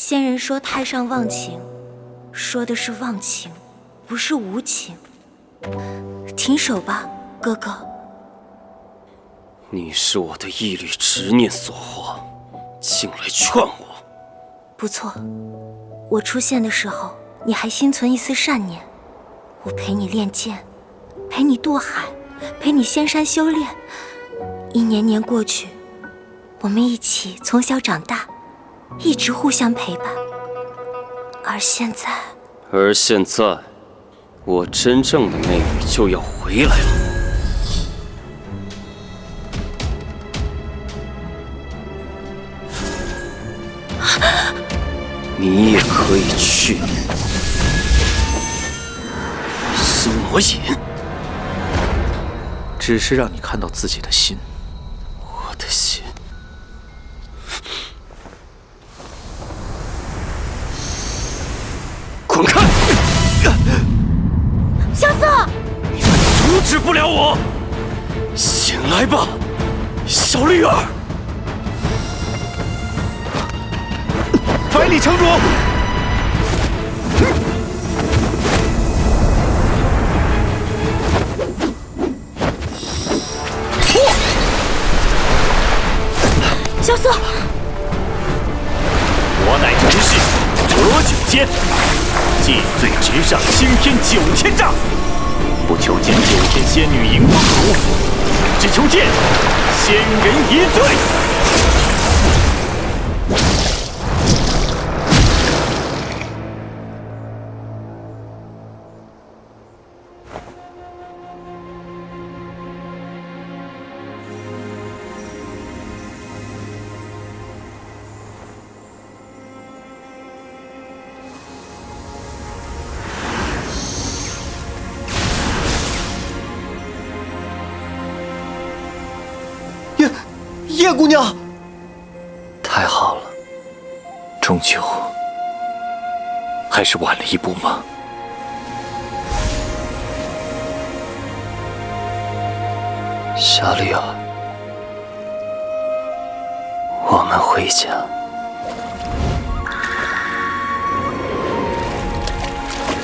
仙人说太上忘情，说的是忘情，不是无情。停手吧，哥哥。你是我的一缕执念所惑，竟来劝我。不错，我出现的时候，你还心存一丝善念。我陪你练剑，陪你渡海，陪你仙山修炼。一年年过去，我们一起从小长大，一直互相陪伴。而现在，我真正的魅力就要回来了。你也可以去心魔隐，只是让你看到自己的心。我的心，滚开！萧瑟，你们阻止不了我！醒来吧，小绿儿！百里城主，萧瑟，我乃陈氏折九仙，借罪直上青天9000丈，不求见9天仙女迎风骨，只求见仙人一醉。叶姑娘，太好了，终究还是晚了一步吗？小绿儿，我们回家。